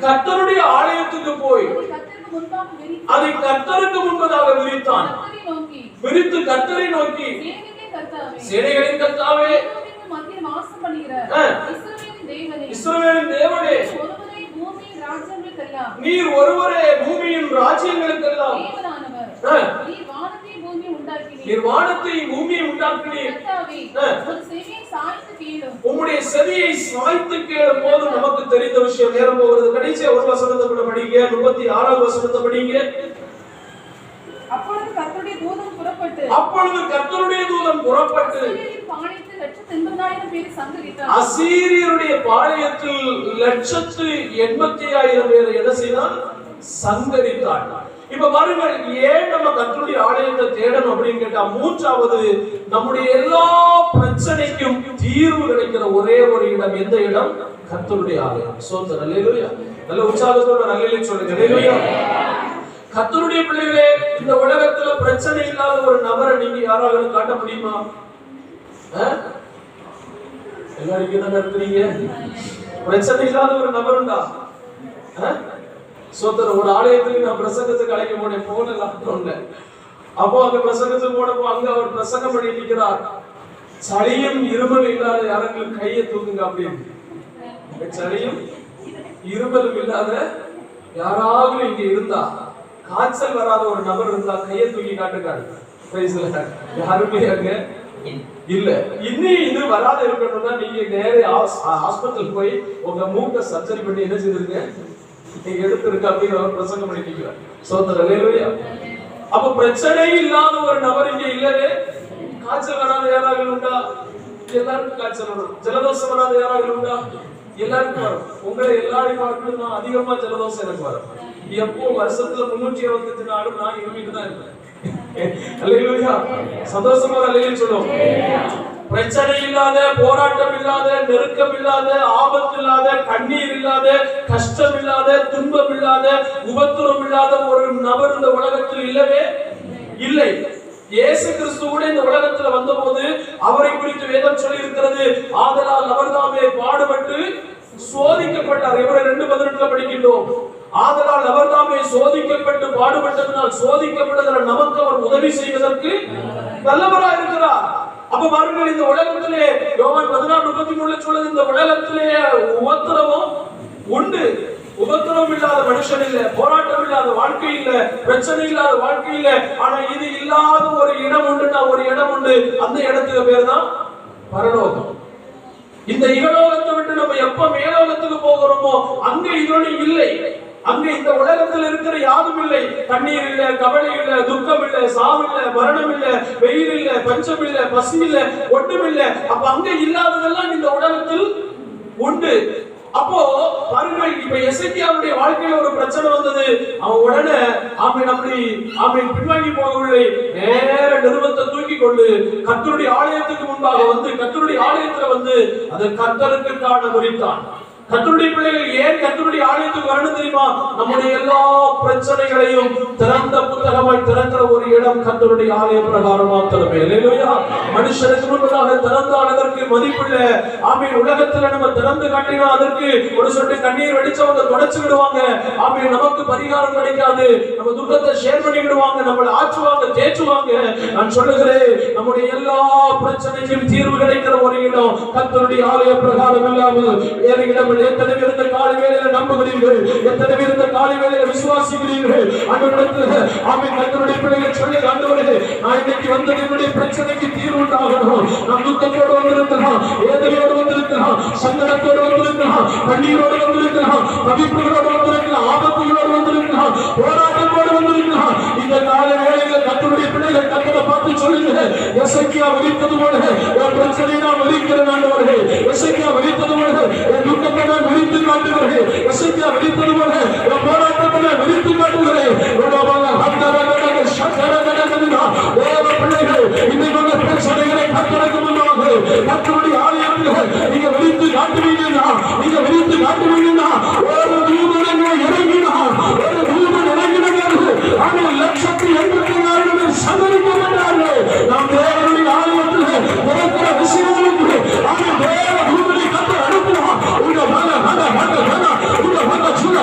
கர்த்தருடைய ஆலயத்துக்கு போய் அதை கர்த்தருக்கு முன்பதாக விரித்தான். விரித்து கர்த்தரை நோக்கி, சேனைகளின் கர்த்தாவே, இஸ்ரவேலின் தேவனே, நீர் ஒருவரே பூமியின் ராஜ்யங்களுக்கெல்லாம் நீர் வானத்தை பூமியை உண்டாக்கினீர். உம்முடைய செவியை சாய்த்து கேளும் போது நமக்கு தெரிந்த விஷயம் நேரம் போகிறது. கடைசியா ஒரு வசனத்தை கூட படிங்க, 36வது வசனத்தை படிங்க. அப்பொழுது கர்த்தருடைய தூதன் புறப்பட்டு அசீரியருடைய பாளையத்தில் 1,80,000 பேரை என்ன செய்தான்? சங்கரித்தான். இப்ப பாருங்கள், ஏன் நம்ம கர்த்தருடைய ஆலயத்தை தேடணும் அப்படின்னு கேட்டா, மூன்றாவது, நம்முடைய எல்லா பிரச்சனைக்கும் தீர்வு கிடைக்கிற ஒரே ஒரு இடம். எந்த இடம்? கர்த்தருடைய ஆலயம். சோதரர் அல்லேலூயா. நல்ல உற்சாகத்தோட அல்லேலூயா சொல்லுங்க. அல்லேலூயா. கர்த்தருடைய பிள்ளைகளே, இந்த உலகத்துல பிரச்சனை இல்லாத ஒரு நபரை நீங்க யாராவது காட்ட முடியுமா? எல்லாரும் என்ன இருக்கிறீங்க? பிரச்சனை இல்லாத ஒரு நபர் உண்டா? சோதரர், ஒரு ஆலயத்துக்கு நான் பிரசங்கத்துக்கு அழைக்க போனேன், போகல. அப்போ அந்த பிரசங்கத்துக்கு போனப்போ அங்க அவர் பிரசங்கம் பண்ணி இருக்கிறார். சளியும் இருமல் இல்லாத யாரும் கையை தூக்குங்க அப்படின்னு. சளியும் இருமலும் இல்லாத யாராவது இங்க இருந்தா, காய்ச்சல் வராத ஒரு நபர் இருந்தா கையை தூக்கி காட்டுக்காரு. யாருமே அங்க இல்ல. இன்னும் இது வராத இருக்கணும்னா நீங்க நேரே ஹாஸ்பிட்டல் போய் உங்க மூக்கை சர்ஜரி பண்ணி என்ன செய்திருங்க, நீங்க எடுத்திருக்க அப்படின்னு அவர் பிரசங்கம் பண்ணிக்கிறார். சோதரர் அல்லேலூயா. அப்ப பிரச்சனை இல்லாத ஒரு நபர் இங்க இல்லவே. காய்ச்சல் வராத யாராவது உண்டா? எல்லாருக்கும் காய்ச்சல் வரும். ஜலதோஷம் வராத யாராவது உண்டா? எல்லாருக்கும் வரும். உங்களை எல்லாரையும் பார்க்கணும், அதிகமா ஜலதோஷம் எனக்கு வரும். எப்போ வருஷத்துல 365 நாளும் நான் இருமிட்டு தான் இருப்பேன். அல்லேலூயா. சந்தோஷமா அல்லேலூயா சொல்லுவோம். பிரச்சனை இல்லாத, போராட்டம் இல்லாத, நெருக்கம் இல்லாத, ஆபத்து இல்லாத, கண்ணீர் இல்லாத, கஷ்டம் இல்லாத, துன்பம் இல்லாத, உபத்திரம் இல்லாத ஒரு நபர் இந்த உலகத்தில் இல்லவே இல்லை. இயேசு கிறிஸ்து கூட இந்த உலகத்துல வந்தபோது அவரை குறித்து வேதம் சொல்லி இருக்கிறது, ஆதலால் அவர்தாமே பாடுபட்டு சோதிக்கப்பட்டார். இவரை 2:18 படிக்கின்றோம். ஆதலால் அவர்தாமே சோதிக்கப்பட்டு பாடுபட்டதனால் சோதிக்கப்பட்டதனால் நமக்கு அவர் உதவி செய்வதற்கு நல்லவராக இருக்கிறார். அப்ப பாருங்கள், இந்த உலகத்திலே யோவான் 14:33 சொல்லுது, இந்த உலகத்திலே உபத்திரவம் உண்டு. உபத்திரவம் இல்லாத மனுஷன் இல்ல, போராட்டம் இல்லாத வாழ்க்கை இல்ல, பிரச்சனை இல்லாத வாழ்க்கை இல்ல. ஆனா இது இல்லாத ஒரு இடம் உண்டுன்னா ஒரு இடம் உண்டு. அந்த இடத்துக்கு பேர் தான் பரலோகம். இந்த இகலோகத்தை விட்டு நம்ம எப்ப மேலோகத்துக்கு போகிறோமோ அங்க இதோடு இல்லை. அங்க இந்த உலகத்தில் இருக்கிற யாரும் இல்லை. கண்ணீர் இல்ல, கவலை இல்ல, துக்கம் இல்ல, சாவு இல்ல, மரணம் இல்ல, வெயில் இல்ல, பஞ்சம் இல்ல, பசி இல்ல, ஒன்றும் இல்ல. அப்ப அங்க இல்லாததெல்லாம் இந்த உலகத்தில் உண்டு. அப்போ பாருங்கள், இப்ப எசேக்கியாவுடைய வாழ்க்கையில ஒரு பிரச்சனை வந்தது. அவன் உடனே ஆமென் பின்வாங்கி போகவில்லை. நேர நிருபத்தை தூக்கி கொண்டு கர்த்தருடைய ஆலயத்துக்கு முன்பாக வந்து, கர்த்தருடைய ஆலயத்துல வந்து அதை கர்த்தருக்கு காண முறித்தான். கர்த்தருடைய பிள்ளைகள் ஏன் கர்த்தருடைய ஆலயத்துக்கு வரணும் தெரியுமா? நம்முடைய எல்லா பிரச்சனைகளையும் திறந்த புத்தகமாய் திறக்கிற ஒரு இடம் கர்த்தருடைய ஆலய பிரகாரம் மாத்திரமே. அல்லேலூயா. மனுஷனுக்கு முன்பதாக திறந்தால் அதற்கு மதிப்பில்ல. ஆமென். உலகத்துல நம்ம திறந்து காட்டினா அதற்கு ஒரு சொட்டு கண்ணீர் வடிச்சவங்க தொடச்சு விடுவாங்க. ஆமென். நமக்கு பரிகாரம் கிடைக்காது. நம்ம துக்கத்தை ஷேர் பண்ணி விடுவாங்க, நம்மளை ஆச்சுவாங்க, தேய்ச்சுவாங்க. நான் சொல்லுகிறேன், நம்முடைய எல்லா பிரச்சனைக்கும் தீர்வு கிடைக்கிற ஒரு இடம் கர்த்தருடைய ஆலய பிரகாரம் இல்லாமல் வேறு இடம். எத்தனை பேர் இந்த காலை வேளையில நம்புகிறீர்கள்? எத்தனை பேர் இந்த காலை வேளையில விசுவாசிக்கிறீர்கள்? ஆண்டவரிடத்தில் ஆமென் கர்த்தருடைய பிள்ளைகள் சொல்லி, ஆண்டவரே, நான் இன்னைக்கு வந்த என்னுடைய பிரச்சனைக்கு தீர்வு உண்டாகணும். நான் துக்கத்தோடு வந்திருக்கிறேன், வேதனையோடு வந்திருக்கிறேன், சங்கடத்தோடு வந்திருக்கிறேன், கண்ணீரோடு வந்திருக்கிறேன், தவிப்புகளோடு வந்திருக்கிறேன், ஆபத்துகளோடு வந்திருக்கிறேன், போராட்டத்தோடு வந்திருக்கிறேன். இந்த காலை வேளையில கர்த்தருடைய பிள்ளைகள் கர்த்தரை பார்த்து சொல்லுங்க, எசேக்கியா விழித்தது போல என் பிரச்சனையை நான் விழிக்கிறேன். ஆண்டவரே, எசேக்கியா விழித்தது போல என் துக்கத்தை நான் விழித்து காட்டுகிறேன். எசேக்கியா விழித்தது போல என் போராட்டத்தை நான் விழித்து காட்டுகிறேன். பிள்ளைகள் இன்னைக்கு உள்ள பிரச்சனைகளை கர்த்தருக்கு முன்பாக கர்த்தருடைய ஆலயத்தில் நீங்க விழித்து காட்டுவீங்கன்னா, நீங்க விழித்து காட்டுவீங்கன்னா ஒரு தூதன் இறங்கினா, ஒரு தூதன் இறங்கினார்கள். ஆனால் 1,84,000 பேர் சங்கரிக்கப்பட்டார்கள். நாம் தேவனுடைய ஆலயத்தில் நடக்கிற விஷயங்களுக்கு ஆனால் தேவ தூதனை கர்த்தர் அனுப்புவார். உங்க மன உங்க மன உங்க மன சொல்ல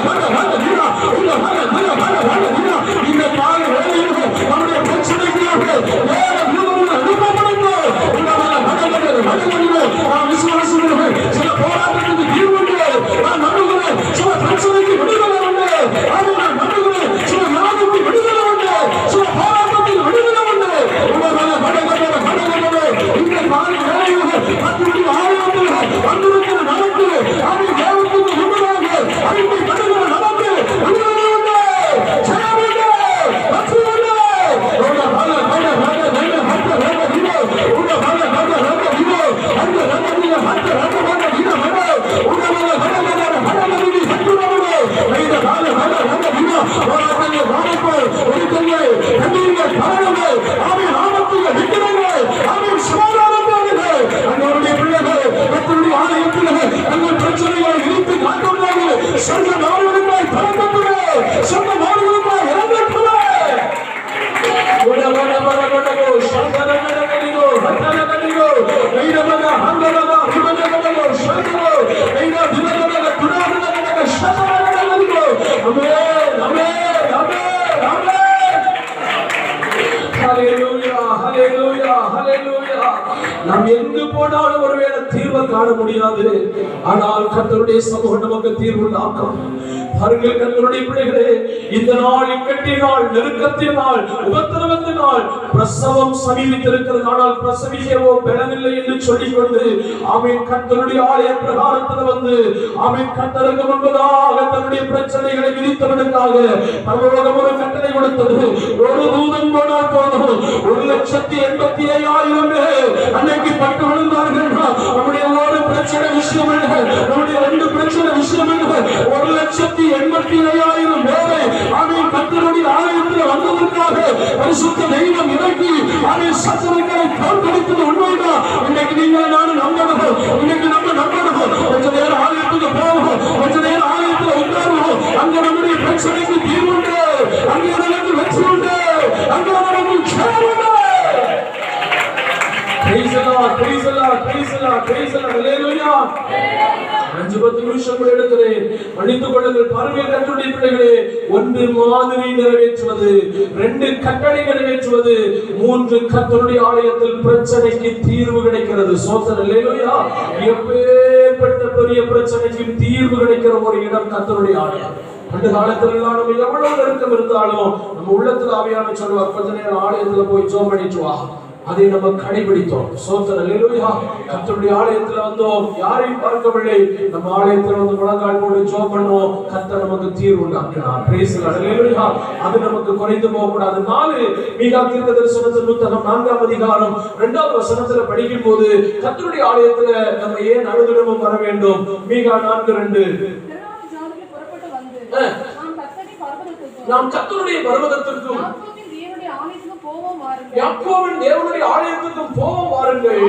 முடியாது. ஆனால் கர்த்தருடைய சமூகம் நமக்கு தீர்வுண்டாக்கும். பாருங்கள் கர்த்தருடைய பிள்ளைகளே, இந்த நாள் இக்கட்டினால், நெருக்கத்தினால், உபத்திரவத்தினால் பிரசவம் சமீபித்திருக்கிறது. ஆனால் பிரசவிக்கவோ பலனில்லை என்று சொல்லிக்கொண்டு ஆமென் கர்த்தருடைய ஆலய பிரகாரத்தில் வந்து ஆமென் கர்த்தருக்கு முன்பதாக தன்னுடைய பிரச்சனைகளை விதித்தவனுக்காக பரலோகம் ஒரு கட்டளை கொடுத்தது. ஒரு தூதன் போனால் போதும் 1,87,000 பேர் அன்னைக்கு பட்டு விழுந்தார்கள். நம்முடைய ஒரு பிரச்சனை விஷயம் என்ன, நம்முடைய 2 பிரச்சனை விஷயம் என்ன, 1,87,000 பேரை ஆமென் கர்த்தருடைய ஆலயத்தில் வந்ததற்காக பரிசுத்த தெய்வம் இறங்கி ஆமென் சத்துருக்களை தோற்கடித்தது உண்மைதான். இன்னைக்கு நீங்கள் நானும் நம்பணும். இன்னைக்கு நம்ம நம்பணும். கொஞ்ச நேரம் ஆலயத்துக்கு போவோம், கொஞ்ச நேரம் ஆலயத்தில் உட்காருவோம். அங்க நம்முடைய பிரச்சனைக்கு தீர்வுண்டு, அங்கே நமக்கு வெற்றி உண்டு, அங்கே நமக்கு ஜெயம் உண்டு. Praise the Lord, praise the Lord, praise the Lord, praise the Lord. Hallelujah. 5-10 நிமிஷம் கூட எடுக்கிறேன், மன்னித்துக் கொள்ளுங்கள். பாருங்கள் கர்த்தருடைய பிள்ளைகளே, 1 மாதிரி நிறைவேற்றுவது, 2 கட்டளை நிறைவேற்றுவது, 3 கர்த்தருடைய ஆலயத்தில் பிரச்சனைக்கு தீர்வு கிடைக்கிறது. சோதனை ஹalleluya. எப்பேற்பட்ட பெரிய பிரச்சனைக்கு தீர்வு கிடைக்கிற ஒரு இடம் கர்த்தருடைய ஆலயம். அந்த காலத்துல எல்லாம் நம்ம எவ்வளவு நெருக்கம் இருந்தாலும் நம்ம உள்ளத்துல ஆவியான சொல்லுவார், கொஞ்ச நேரம் ஆலயத்துல போய் ஜெபம் பண்ணிட்டு வா. அதை நம்ம கடைபிடித்தோம். சோதனை ஹalleluya. கர்த்தருடைய ஆலயத்துல வந்தோம், யாரையும் பார்க்கவில்லை, நம்ம ஆலயத்துல வந்து முழங்கால் போட்டு ஜெபம் பண்ணோம். கர்த்தர் நமக்கு தீர்வு உண்டாக்கினார். பிரைஸ் தி லார்ட் ஹalleluya. அது நமக்கு குறைந்து போக கூடாது. 4 மீகா தீர்க்கதரிசனத்தின் புத்தகம் 4ஆம் அதிகாரம் 2வது வசனத்துல படிக்கும் போது கர்த்தருடைய ஆலயத்துல நம்ம ஏன் அனுதினமும் வர வேண்டும்? மீகா 4:2 நாம் கர்த்தருடைய பர்வதத்திற்கும் யாக்கோபின் தேவனுடைய ஆலயத்துக்கும் போவோம் வாருங்கள்.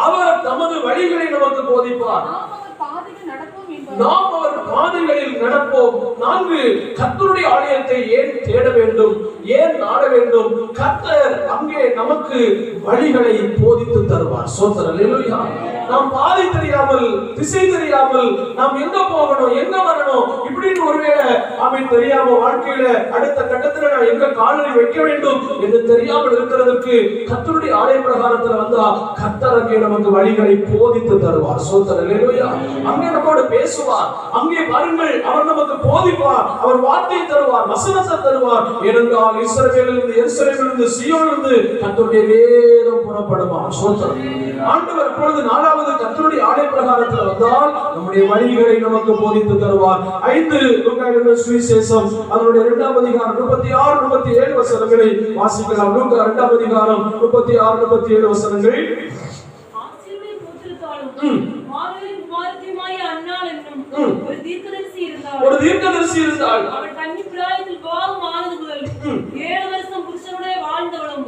அவர் தமது வழிகளை நமக்கு போதிப்பார். நாம் அவர் பாதைகளில் நடப்போம். 4 கர்த்தருடைய ஆலயத்தை ஏன் தேட வேண்டும், ஏன் நாட வேண்டும்? கர்த்தர் அங்கே நமக்கு வழிகளை போதித்து தருவார். சோதனை ஹalleluya. நாம் பாதை தெரியாமல், திசை தெரியாமல், நாம் எங்க போகணும், எங்க வரணும் இப்படின்னு ஒருவேளை ஆமென் தெரியாம வாழ்க்கையில அடுத்த கட்டத்துல நான் எங்க காலை வைக்க வேண்டும் என்று தெரியாமல் இருக்கிறதுக்கு கர்த்தருடைய ஆலய பிரகாரத்துல வந்தா கர்த்தர் அங்கே நமக்கு வழிகளை போதித்து தருவார். சோதனை ஹalleluya. அங்கே நம்மோடு பேசுவார். அங்கே பாருங்கள், அவர் நமக்கு போதிப்பார், அவர் வார்த்தை தருவார், வசனத்தை தருவார். ஏனென்றால் இஸ்ரவேலிலிருந்து, எருசலேமிலிருந்து, சீயோனிலிருந்து கர்த்தருடைய வேதம் புறப்படுமா. சோதனை ஆண்டவர் இப்பொழுது 4வது கர்த்தருடைய ஆலய பிரகாரத்தில் வந்தால் நம்முடைய வழிகளை நமக்கு போதித்து தருவார். 5 லூக்கா எழுதின சுவிசேஷம் அதனுடைய 2ஆம் அதிகாரம் 36-37 வசனங்களை வாசிக்கலாம். லூக்கா 2ஆம் அதிகாரம் 36-37 வசனங்கள். ஒரு தீர்க்கதரிசி இருந்தாள். அவள் கன்னி பிராயத்தில் விவாகம் ஆனது முதல் 7 வருஷம் புருஷனுடைய வாழ்ந்தவளும்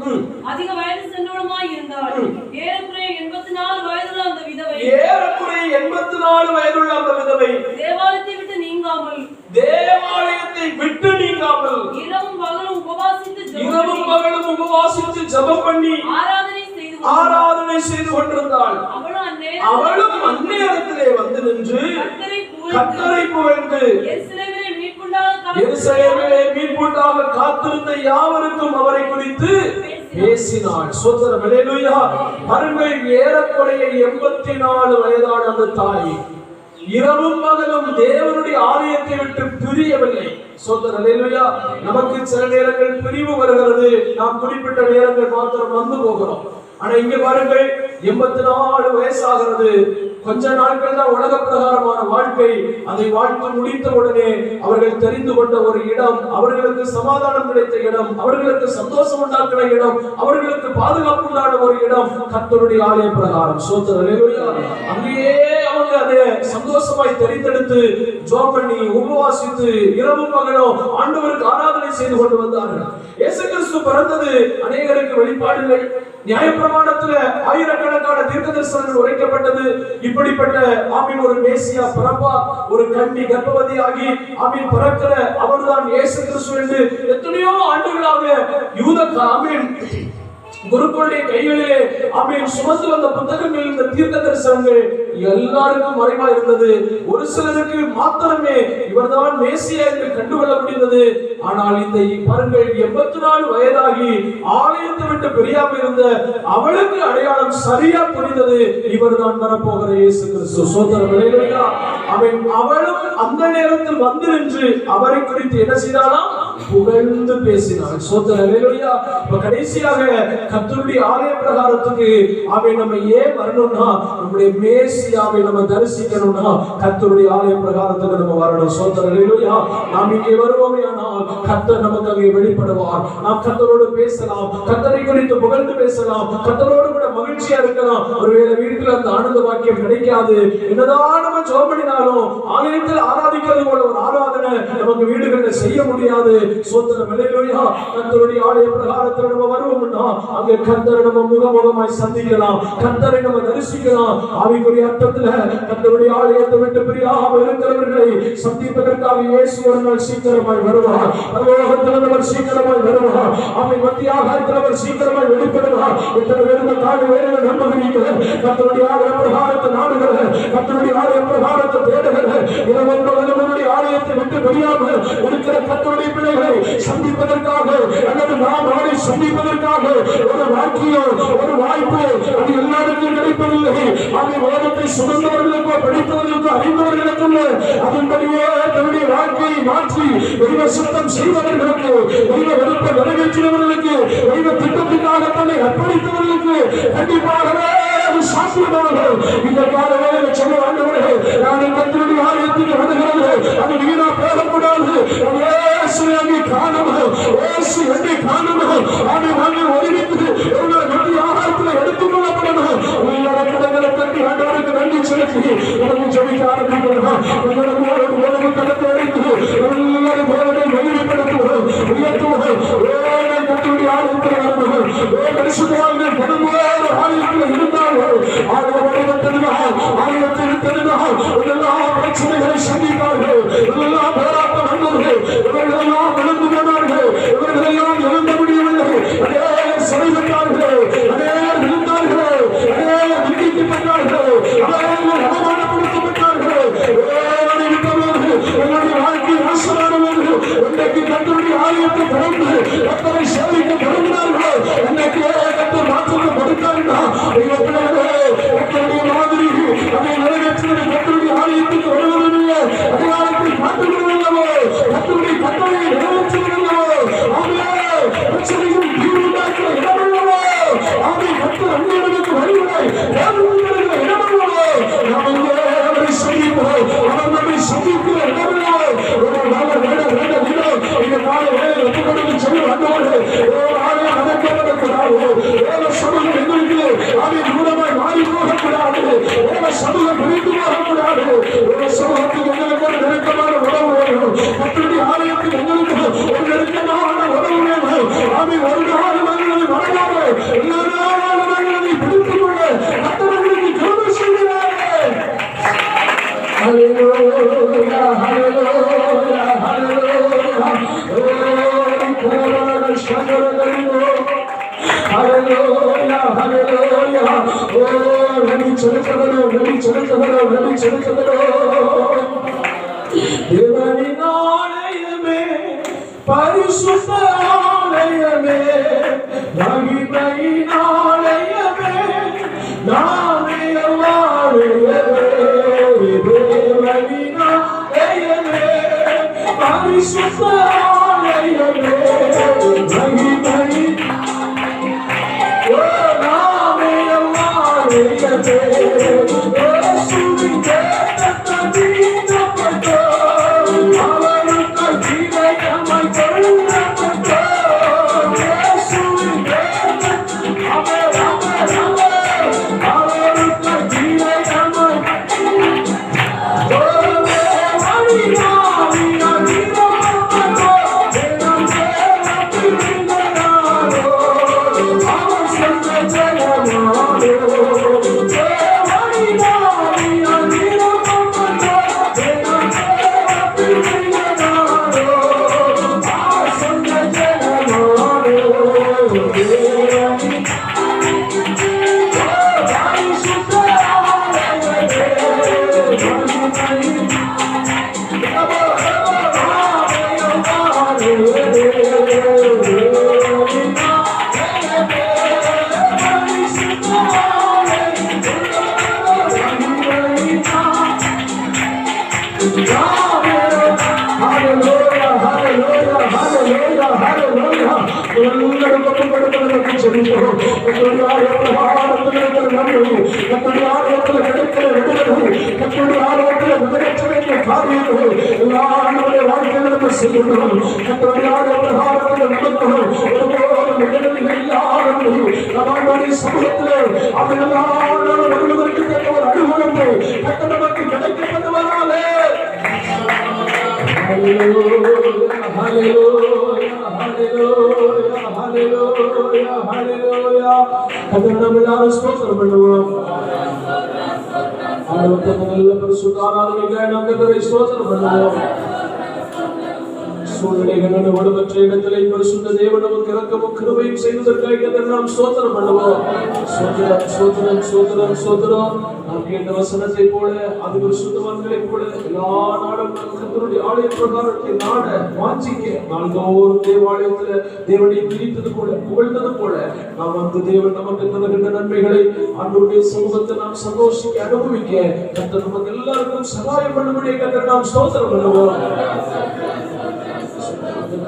அதிக வயது சென்றவளுமாய் இருந்தாள். ஏறக்குறைய 84 வயதுள்ள அந்த விதவை தேவாலயத்தை விட்டு நீங்காமல் இரவும் பகலும் உபவாசித்து ஜெபம் பண்ணி ஆராதனை செய்து கொண்டிருந்தாள். அவளும் அந்நேரத்திலே வந்து நின்று கர்த்தரை புகழ்ந்து எருசலேமிலே மீட்புண்டாக காத்திருந்த யாவருக்கும் அவரை குறித்து பேசினாள். சோதரம் ஹalleluya. பாருங்கள், ஏறக்குறைய 84 வயதான அந்த தாய் இரவும் பகலும் தேவனுடைய ஆலயத்தை விட்டு பிரியவில்லை. சோதரம் ஹalleluya. நமக்கு சில நேரங்கள் பிரிவு வருகிறது, நாம் குறிப்பிட்ட நேரங்கள் மாத்திரம் வந்து போகிறோம். ஆனா இங்க பாருங்கள், 84 வயசாகிறது. கொஞ்ச நாட்கள் தான் உலக பிரகாரமான வாழ்க்கை. அதை வாழ்த்து முடித்த உடனே அவர்கள் தெரிந்து கொண்ட ஒரு இடம், அவர்களுக்கு சமாதானம் கிடைத்த இடம், அவர்களுக்கு சந்தோஷம் உண்டாக்குற இடம், அவர்களுக்கு பாதுகாப்பு உண்டான ஒரு இடம் கர்த்தருடைய ஆலய பிரகாரம். சோதரம் ஹalleluya. அங்கேயே அவங்க அதை சந்தோஷமாய் தெரிந்தெடுத்து ஜெபம் பண்ணி உபவாசித்து இரவும் பகலும் ஆண்டவருக்கு ஆராதனை செய்து கொண்டு வந்தார்கள். இயேசு கிறிஸ்து பிறந்தது அநேகருக்கு வெளிப்பாடு. நியாயப்பிரமாணத்துல ஆயிரக்கணக்கான தீர்க்கதரிசனங்கள் உரைக்கப்பட்டது. இப்படிப்பட்ட ஆமீன் ஒரு மேசியா பிறப்பா, ஒரு கன்னி கர்ப்பவதியாகி ஆமீன் பிறக்கிற அவர்தான் இயேசு கிறிஸ்து என்று எத்தனையோ ஆண்டுகளாக யூத ஆமீன் குருக்களுடைய கைகளிலே ஆமென் சுமந்து வந்த புத்தகங்கள், இந்த தீர்க்க தரிசனங்கள் எல்லாருக்கும் மறைவா இருந்தது. ஒரு சிலருக்கு மாத்திரமே இவர்தான் மேசியா என்று கண்டுகொள்ள முடிந்தது. ஆனால் இந்த பாருங்கள், 84 வயதாகி ஆலயத்தை விட்டு பிரியாம இருந்த அவளுக்கு அடையாளம் சரியா புரிந்தது. இவர்தான் வரப்போகிற இயேசு கிறிஸ்து. சோதரம் அல்லேலூயா. அவளும் அந்த நேரத்தில் வந்து நின்று அவரை குறித்து என்ன செய்தாலாம்? புகழ்ந்து பேசினாள். சோதரம் அல்லேலூயா. இப்ப கடைசியாக கர்த்தருடைய ஆலய பிரகாரத்துக்கு நம்ம ஏன் வரணும்னா, நம்முடைய மேசியாவை நம்ம தரிசிக்கணும்னா கர்த்தருடைய ஆலய பிரகாரத்துக்கு நம்ம வரணும். சோதரம் அல்லேலூயா. நாம் இங்கே வருவோமேயானால் கர்த்தர் நமக்கு அங்கே வெளிப்படுவார். நாம் கர்த்தரோடு பேசலாம், கர்த்தரை குறித்து புகழ்ந்து பேசலாம், கர்த்தரோடு கூட மகிழ்ச்சியா இருக்கலாம். ஒருவேளை வீட்டில் அந்த ஆனந்த வாக்கியம் கிடைக்காது, என்னதான் நம்ம ஜெபம் பண்ணினாலும் ஆலயத்தில் ஆராதிக்கிறது போல ஒரு ஆராதனை நமக்கு வீடுகளில் செய்ய முடியாது. சோதரம் அல்லேலூயா. கர்த்தருடைய ஆலய பிரகாரத்தில் நம்ம வருவோம்னா அங்கே கர்த்தரை நம்ம முகமுகமாய் சந்திக்கலாம், கர்த்தரை நம்ம தரிசிக்கலாம். ஆவிக்குரிய அர்த்தத்துல கர்த்தருடைய ஆலயத்தை விட்டு பிரியாமல் இருக்கிறவர்களை சந்திப்பதற்காக இயேசு ஒரு நாள் சீக்கிரமாய் வருவார். பரலோகத்தில் அவர் சீக்கிரமாய் வருவார். ஆமை மத்தியாகத்தில் அவர் சீக்கிரமாய் வெளிப்படுவார். இத்தனை பேருக்கு காடு வேறு நம்புகிறீங்க. கர்த்தருடைய ஆலய பிரகாரத்தை நாடுகிற, கர்த்தருடைய ஆலய பிரகாரத்தை தேடுகிற, இரவனுடைய ஆலயத்தை விட்டு பிரியாமல் இருக்கிற கர்த்தருடைய பிள்ளைகளை சந்திப்பதற்காக அல்லது நாம் அவரை சந்திப்பதற்காக ஒரு வாக்கியம், ஒரு வாய்ப்பு அது எல்லாருக்கும் கிடைப்பதில்லை. அதை வேதத்தை சுமந்தவர்களுக்கோ படித்தவர்களுக்கோ அறிந்தவர்களுக்கும் அதன்படியே தன்னுடைய வாழ்க்கையை மாற்றி தெய்வ சுத்தம் செய்தவர்களுக்கு, தெய்வ விருப்ப நிறைவேற்றினவர்களுக்கு, தெய்வ திட்டத்திற்காக தன்னை அர்ப்பணித்தவர்களுக்கு கண்டிப்பாகவே சாத்தியமானவர்கள். இந்த கால வேலை சொல்ல ஆண்டவர்கள், நான் கர்த்தருடைய ஆலயத்துக்கு வருகிறது, அது வீணா போகக்கூடாது. அங்கே காணணும், என்னை காணணும். அதை நாங்கள் ஒருமித்து ஒரு ஆகாரத்தில் எடுத்துக் கொள்ளப்படணும். கடங்களை கட்டி ஆண்டவருக்கு நன்றி செலுத்தி உடனே ஜெபிக்க ஆரம்பிக்கணும். உலக கடத்தை அடைத்து எல்லாரும் தேவனை மகிமைப்படுத்துவோம், உயர்த்துவோம். கர்த்தருடைய ஆலயத்தில் வரணும். பரிசுத்தவான்கள் கடமையோடு ஆலயத்தில் இருந்தார்கள். ஆலயத்தில் இருக்கிறதால் எல்லா பிரச்சனைகளை சந்தித்தார்கள். எல்லா போராட்டம் வந்தவர்கள் இவர்களெல்லாம் விழுந்து போனார்கள். இவர்களெல்லாம் எழுந்த முடியவில்லை. அநேகர் சிறைப்பட்டார்கள், அநேகர் விழுந்தார்கள், அநேகர் நிந்திக்கப்பட்டார்கள், அநேகர் அவமானப்படுத்தப்பட்டார்கள். என்னுடைய வாழ்க்கை நாசமானவர்கள் இன்றைக்கு கர்த்தருடைய ஆலயத்தை திறந்து கர்த்தரை சேவிக்க தொடங்கினார்கள். இன்னைக்கு கர்த்தர் மாற்றத்தை கொடுத்தாருன்னா கர்த்தருடைய மாதிரி அதை நிறைவேற்ற கர்த்தருடைய ஆலயத்துக்கு வருவதில்லை. அதிகாரத்தை காட்டுகிறதல்லவோ, கர்த்தருடைய கட்டளையை நிறைவேற்றுகிறதல்லவோ, பிரச்சனையும் தீர்வுண்டாக்கிற இடமல்லவோ, ஆமை கர்த்தர் அந்நியர்களுக்கு வழிமுறை இடமல்லவோ, நாம் இங்கே சந்திப்போம். அவர் நம்மை சந்திக்கிற இடமல்லவோ. இந்த கால வேலை ஒப்புக்கொண்டு சொல்லி வந்தவர்கள் ஆலயம் நடக்கப்படக்கூடாது. வேலை சமூகம் எங்களுக்கு அதை மூலமாய் மாறி போகக்கூடாது. வேலை சமூகம் பிரித்து போகக்கூடாது. வேலை சமூகத்துக்கு எங்களுக்கு ஒரு நெருக்கமான உறவு வேணும். கர்த்தருடைய ஆலயத்துக்கு எங்களுக்கு ஒரு நெருக்கமான உறவு வேணும். ஆமை ஒரு நாள் மனிதனை மறக்காமல் எல்லா நாளும் மனிதனை பிடித்துக் கொள்ள கர்த்தர்களுக்கு கிருபை செய்கிறார்கள். ஹல்லேலூயா, ஹல்லேலூயா, ஹல்லேலூயா. Hallelujah, hallelujah. Oh, nadi chalakadalo, nadi chalakadalo, nadi chalakadalo. Devani naalayame, parisutha aalayame, mahimai naalayame, naame alayame. Devani naalayame, parisutha aalayame, mahimai. Oh, சூழ்நிலைகள் வலுவற்ற இடத்திலே பரிசுத்த தேவன் நமக்கு இரக்கமும் கிருபையும் செய்வதற்காக நாம் ஸ்தோத்திரம் பண்ணுவோம். ஸ்தோத்திரம் ஸ்தோத்திரம் ஸ்தோத்திரம் ஸ்தோத்திரம். நாம் கேட்ட வசனத்தை போல அது பரிசுத்தவான்களை போல எல்லா நாளும் கர்த்தருடைய ஆலய பிரகாரத்தை நாட வாஞ்சிக்க நாள்தோறும் தேவாலயத்துல தேவனை பிரித்தது போல புகழ்ந்தது போல நாம் வந்து தேவன் நமக்கு தருகின்ற நன்மைகளை ஆண்டவருடைய சமூகத்தை நாம் சந்தோஷிக்க அனுபவிக்க கர்த்தர் நமக்கு எல்லாருக்கும் சகாயம் பண்ணும்படியாக கர்த்தர் நாம் ஸ்தோத்திரம் பண்ணுவோம்.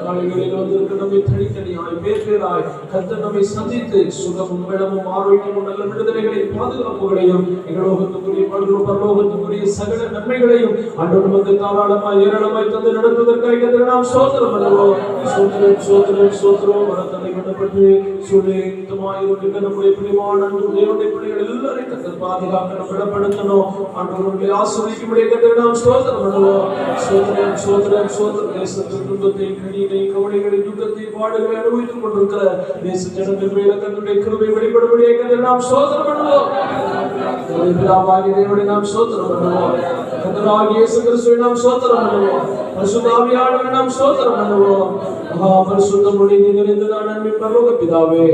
காலைகளில் வந்திருக்க நம்மை தனித்தனியாய் பேராய் கர்த்தர் நம்மை சந்தித்து சுகமும் பலமும் ஆரோக்கியமும் நல்ல விடுதலைகளை பாதுகாப்புகளையும் எங்களோகத்துக்குரிய பரலோகத்துக்குரிய சகல நன்மைகளையும் ஆண்டவர் நமக்கு தாராளமாய் ஏராளமாய் தந்து நடத்துவதற்காக கர்த்தர் நாம் ஸ்தோத்திரம் பண்ணுவோம். ஸ்தோத்திரம் ஸ்தோத்திரம் ஸ்தோத்திரம். வரத்தனை கண்டப்பட்டு சுழித்தமாய் இருக்கின்ற நம்முடைய பிரியமான தேவனுடைய பிள்ளைகள் எல்லாரையும் கர்த்தர் பாதுகாக்கணும் பலப்படுத்தணும். ஆண்டவருடைய ஆசீர்வதிக்கும்படியாக கர்த்தர் நாம் ஸ்தோத்திரம் பண்ணுவோம். ஸ்தோத்திரம் ஸ்தோத்திரம் ஸ்தோத்திரம். தேசத்தின் துன்பத்தை கண்ணீரை கவலைகளை துக்கத்தை பாடுகளை அனுபவித்துக் கொண்டிருக்கிற தேச ஜனங்கள் மேல கர்த்தருடைய கிருபை வெளிப்படும்படியாக கர்த்தர் நாம் ஸ்தோத்திரம் பண்ணுவோம். பிதாவாகிய தேவனை நாம் ஸ்தோத்திரம் பண்ணுவோம். கர்த்தராகிய இயேசு கிறிஸ்துவை நாம் ஸ்தோத்திரம் பண்ணுவோம். பரிசுத்த ஆவியானவரை நாம் ஸ்தோத்திரம் பண்ணுவோம். மகா பரிசுத்த மொழியை நிறைந்ததான அன்பின் பரலோக பிதாவே,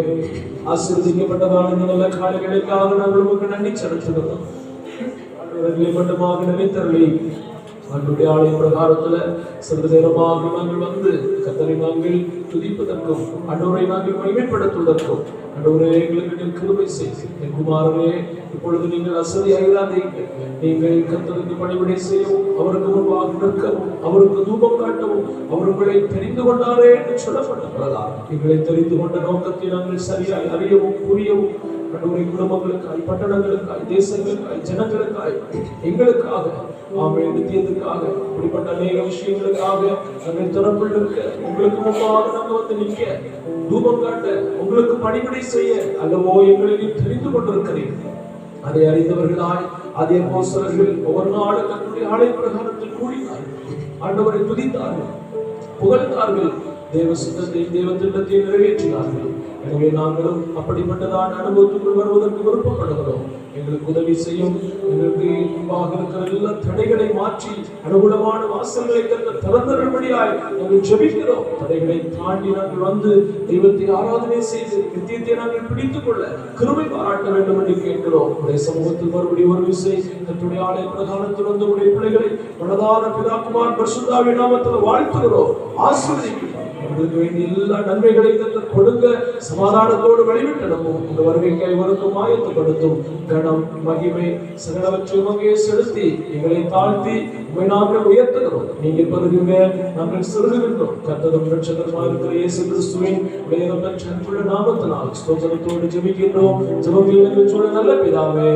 ஆசீர்வதிக்கப்பட்டதான இந்த நல்ல காலைகளுக்காக நாங்கள் உமக்கு நன்றி செலுத்துகிறோம். ஆண்டவரை மட்டுமாக நினைத்தருளி ஆண்டவருடைய ஆலய பிரகாரத்துல சிறிது நேரமாக நாங்கள் வந்து கர்த்தரை நாங்கள் துதிப்பதற்கும் ஆண்டவரை நாங்கள் மகிமைப்படுத்துவதற்கும் ஆண்டவரே எங்களுக்கு கிருபை செய்து என் குமாரனே இப்பொழுது நீங்கள் அசதியாயிராதீங்க. நீங்கள் கர்த்தருக்கு பணிவிடை செய்யவும் அவருக்கு முன்பாக நிற்கவும் அவருக்கு தூபம் காட்டவும் அவர் உங்களை தெரிந்து கொண்டாரே என்று சொல்லப்பட்டிருக்கிறதா எங்களை தெரிந்து கொண்ட நோக்கத்தை நாங்கள் சரியாய் அறியவும் புரியவும் ஆண்டவரே குடும்பங்களுக்காய் பட்டணங்களுக்காய் தேசங்களுக்காய் ஜனங்களுக்காய் எங்களுக்காக நித்தியத்துக்காக இப்படிப்பட்ட அநேக விஷயங்களுக்காக நாங்கள் திறப்பில் இருக்க உங்களுக்கு முன்பாக நாங்கள் வந்து நிற்க தூபம் காட்ட உங்களுக்கு பணிவிடை செய்ய அல்லவோ எங்களை நீ தெரிந்து கொண்டிருக்கிறீர்கள். அதை அறிந்தவர்களாய் அதே அப்போஸ்தலர்கள் ஒவ்வொரு நாளும் கர்த்தருடைய ஆலய பிரகாரத்தில் கூடினார்கள். ஆண்டவரை துதித்தார்கள், புகழ்ந்தார்கள், தேவ சித்தத்தை தேவ திட்டத்தை நிறைவேற்றினார்கள். எனவே நாங்களும் அப்படிப்பட்டதான அனுபவத்துக்குள் வருவதற்கு விருப்பப்படுகிறோம். எங்களுக்கு உதவி செய்யும். எங்களுக்கு முன்பாக இருக்கிற எல்லா தடைகளை மாற்றி அனுகூலமான வாசல்களை திறந்தபடியாய் நாங்கள் ஜெபிக்கிறோம். தடைகளை தாண்டி நாங்கள் வந்து தெய்வத்தை ஆராதனை செய்து நித்தியத்தை நாங்கள் பிடித்துக் கொள்ள கிருபை பாராட்ட வேண்டும் என்று கேட்கிறோம். உடைய சமூகத்தில் மறுபடியும் ஒரு விசை கர்த்தருடைய ஆலய பிரகாரத்தில் வந்து உடைய பிள்ளைகளை மனதார பிதாகுமார் பரிசுத்த ஆவியின் நாமத்தில் வாழ்த்துகிறோம். ஆசீர்வதிக்கிறோம். உங்களுக்கு வேண்டிய எல்லா நன்மைகளையும் கர்த்தர் கொடுங்க. சமாதானத்தோடு வழிவிட்டனமும் உங்க வருகைக்கு இவருக்கும் ஆயத்தப்படுத்தும். கணம் மகிமை சகலவற்றையும் அங்கே செலுத்தி எங்களை தாழ்த்தி உண்மை நாங்கள் உயர்த்துகிறோம். நீங்க பெருகுங்க, நாங்கள் சிறுகின்றோம். கர்த்தரும் இரட்சகருமாய் இருக்கிற இயேசு கிறிஸ்துவின் உயர்ந்த அன்புள்ள நாமத்தினால் ஸ்தோத்திரத்தோடு ஜெபிக்கின்றோம். ஜெபம் நல்ல பிதாவே.